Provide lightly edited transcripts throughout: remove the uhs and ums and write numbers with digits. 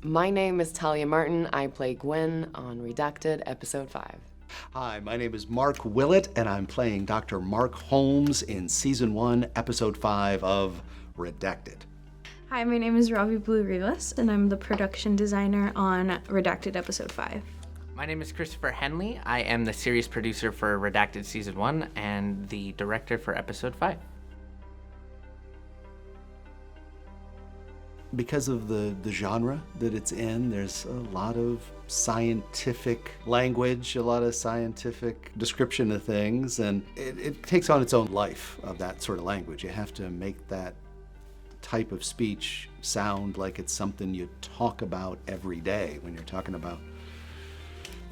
My name is Talia Martin. I play Gwen on Redacted, Episode 5. Hi, my name is Mark Willett, and I'm playing Dr. Mark Holmes in Season 1, Episode 5 of Redacted. Hi, my name is Robbie Blue Rivas, and I'm the production designer on Redacted Episode 5. My name is Christopher Henley. I am the series producer for Redacted Season 1 and the director for Episode 5. Because of the genre that it's in, there's a lot of scientific language, a lot of scientific description of things, and it takes on its own life of that sort of language. You have to make that type of speech sound like it's something you talk about every day when you're talking about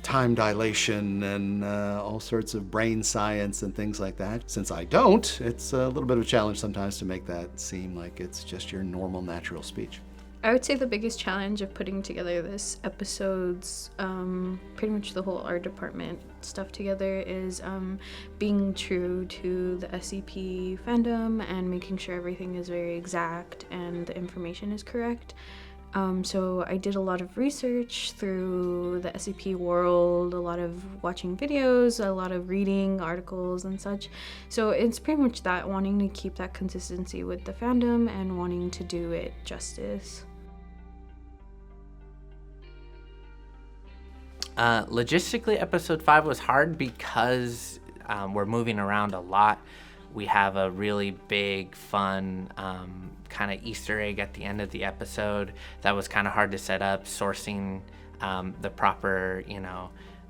time dilation and all sorts of brain science and things like that. Since I don't, it's a little bit of a challenge sometimes to make that seem like it's just your normal, natural speech. I would say the biggest challenge of putting together this episode's, pretty much the whole art department stuff together is being true to the SCP fandom and making sure everything is very exact and the information is correct. So I did a lot of research through the SCP world, a lot of watching videos, a lot of reading articles and such. So it's pretty much that, wanting to keep that consistency with the fandom and wanting to do it justice. Logistically, Episode 5 was hard because we're moving around a lot. We have a really big, fun kind of Easter egg at the end of the episode that was kind of hard to set up, sourcing the proper,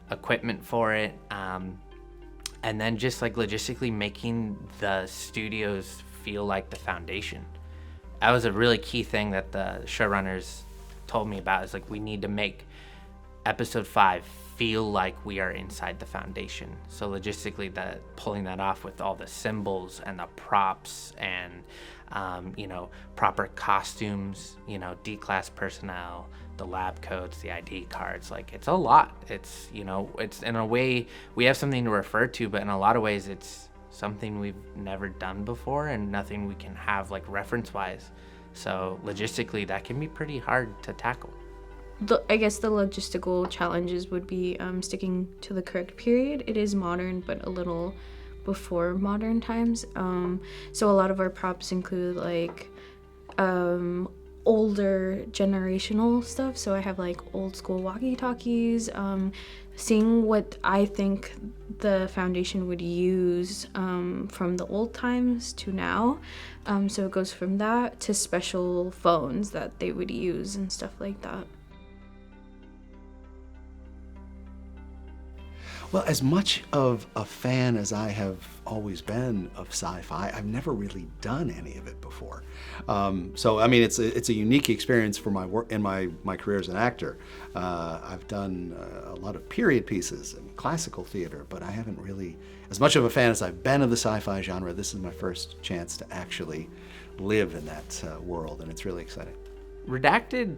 equipment for it, and then just like logistically making the studios feel like the foundation. That was a really key thing that the showrunners told me about, is like, we need to make Episode 5 feel like we are inside the foundation. So logistically, that pulling that off with all the symbols and the props and proper costumes, D-class personnel, the lab coats, the ID cards, like, it's a lot. It's it's, in a way, we have something to refer to, but in a lot of ways it's something we've never done before and nothing we can have like reference wise. So logistically, that can be pretty hard to tackle. I guess the logistical challenges would be sticking to the correct period. It is modern, but a little before modern times. So a lot of our props include like older generational stuff. So I have like old school walkie-talkies, seeing what I think the Foundation would use from the old times to now. So it goes from that to special phones that they would use and stuff like that. Well, as much of a fan as I have always been of sci-fi, I've never really done any of it before. So, I mean, it's a unique experience for my work in my career as an actor. I've done a lot of period pieces and classical theater, but I haven't really, as much of a fan as I've been of the sci-fi genre, this is my first chance to actually live in that world, and it's really exciting. Redacted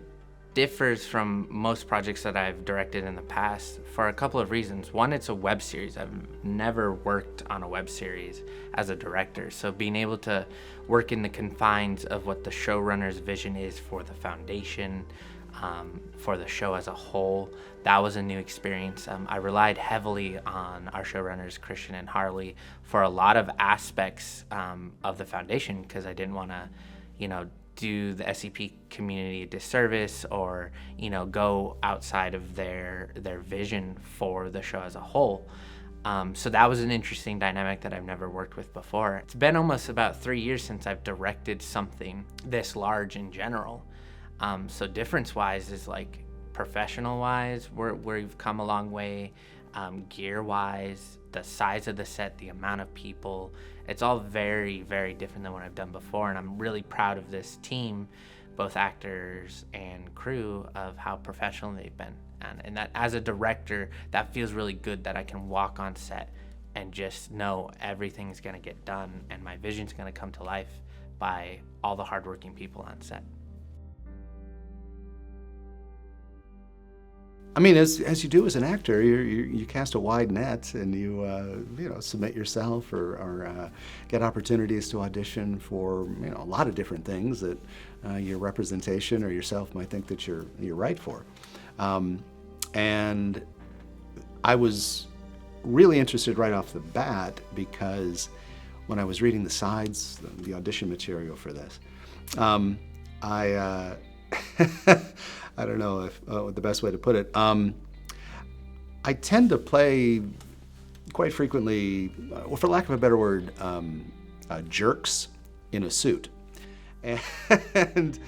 differs from most projects that I've directed in the past for a couple of reasons. One, it's a web series. I've never worked on a web series as a director, so being able to work in the confines of what the showrunner's vision is for the Foundation, for the show as a whole, that was a new experience. I relied heavily on our showrunners, Christian and Harley, for a lot of aspects of the Foundation, because I didn't want to, do the SCP community a disservice or, go outside of their vision for the show as a whole. So that was an interesting dynamic that I've never worked with before. It's been almost about 3 years since I've directed something this large in general. So difference-wise is like professional-wise, we've come a long way. Gear-wise, the size of the set, the amount of people, it's all very, very different than what I've done before, and I'm really proud of this team, both actors and crew, of how professional they've been. And that, as a director, that feels really good, that I can walk on set and just know everything's gonna get done and my vision's gonna come to life by all the hardworking people on set. I mean, as you do as an actor, you cast a wide net, and you submit yourself or get opportunities to audition for a lot of different things that your representation or yourself might think that you're right for. And I was really interested right off the bat because when I was reading the sides, the audition material for this, I I don't know if the best way to put it. I tend to play quite frequently, for lack of a better word, jerks in a suit. And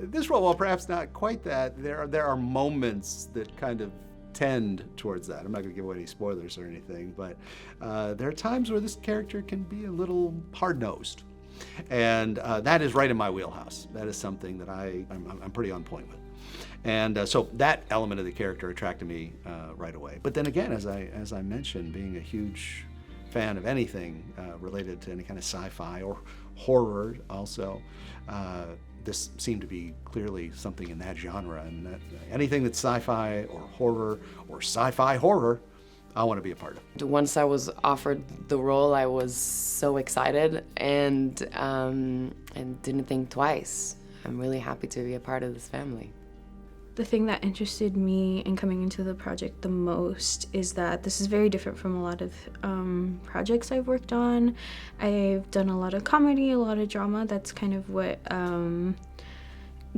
this role, while perhaps not quite that, there are moments that kind of tend towards that. I'm not going to give away any spoilers or anything, but there are times where this character can be a little hard-nosed. And that is right in my wheelhouse. That is something that I'm pretty on point with. And so that element of the character attracted me right away. But then again, as I mentioned, being a huge fan of anything related to any kind of sci-fi or horror also, this seemed to be clearly something in that genre. And that anything that's sci-fi or horror or sci-fi horror, I want to be a part of. Once I was offered the role, I was so excited and didn't think twice. I'm really happy to be a part of this family. The thing that interested me in coming into the project the most is that this is very different from a lot of projects I've worked on. I've done a lot of comedy, a lot of drama. That's kind of what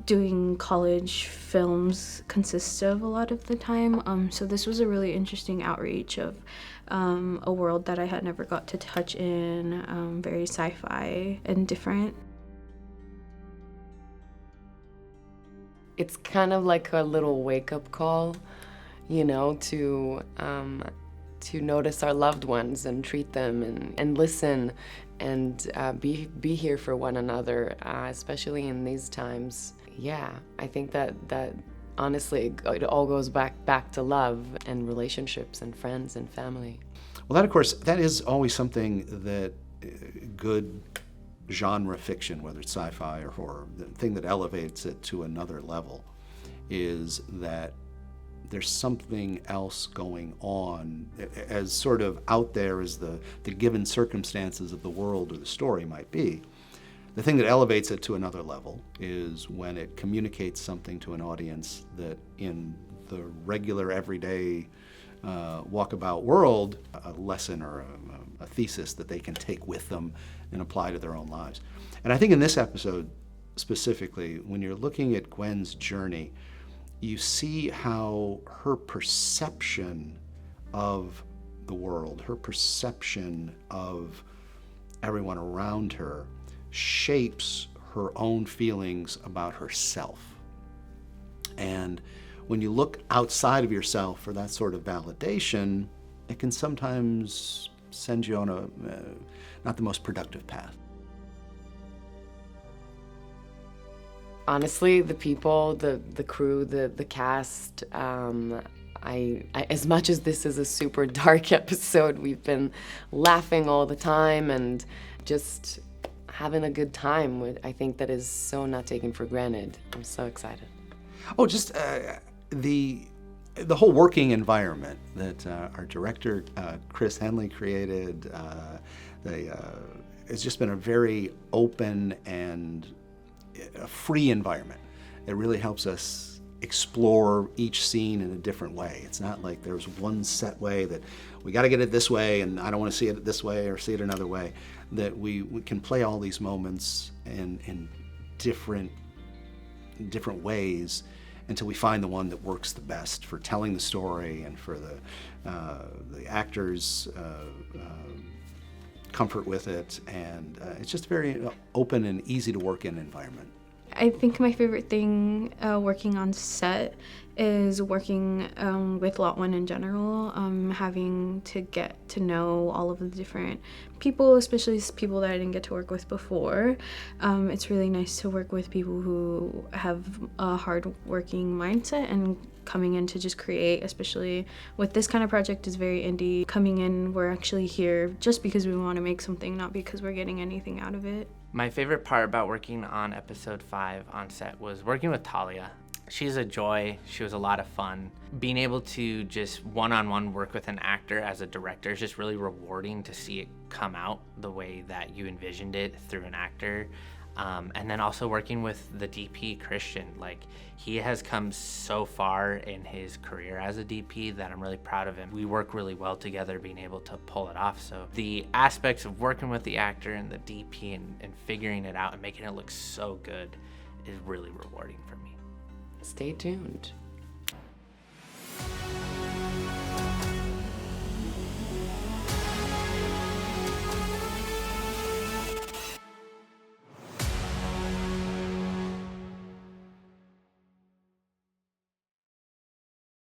doing college films consists of a lot of the time. So this was a really interesting outreach of a world that I had never got to touch in, very sci-fi and different. It's kind of like a little wake-up call, to notice our loved ones and treat them and listen and be here for one another, especially in these times. Yeah, I think that honestly, it all goes back to love and relationships and friends and family. Well, that, of course, that is always something that good genre fiction, whether it's sci-fi or horror, the thing that elevates it to another level is that there's something else going on, as sort of out there as the given circumstances of the world or the story might be. The thing that elevates it to another level is when it communicates something to an audience that in the regular, everyday walkabout world, a lesson or a thesis that they can take with them and apply to their own lives. And I think in this episode specifically, when you're looking at Gwen's journey, you see how her perception of the world, her perception of everyone around her, shapes her own feelings about herself. And when you look outside of yourself for that sort of validation, it can sometimes send you on a not the most productive path. Honestly, the people, the crew, the cast, I as much as this is a super dark episode, we've been laughing all the time and just having a good time. I think that is so not taken for granted. I'm so excited. Oh, just the whole working environment that our director, Chris Henley, created. It's just been a very open and a free environment. It really helps us explore each scene in a different way. It's not like there's one set way that we got to get it this way and I don't want to see it this way or see it another way. That we can play all these moments in different ways until we find the one that works the best for telling the story and for the actors' comfort with it, and it's just a very open and easy to work in environment. I think my favorite thing working on set is working with Lot1 in general, having to get to know all of the different people, especially people that I didn't get to work with before. It's really nice to work with people who have a hard-working mindset and coming in to just create, especially with this kind of project is very indie. Coming in, we're actually here just because we want to make something, not because we're getting anything out of it. My favorite part about working on episode 5 on set was working with Talia. She's a joy. She was a lot of fun. Being able to just one-on-one work with an actor as a director is just really rewarding to see it come out the way that you envisioned it through an actor. And then also working with the DP, Christian, like he has come so far in his career as a DP that I'm really proud of him. We work really well together, being able to pull it off. So the aspects of working with the actor and the DP and figuring it out and making it look so good is really rewarding for me. Stay tuned.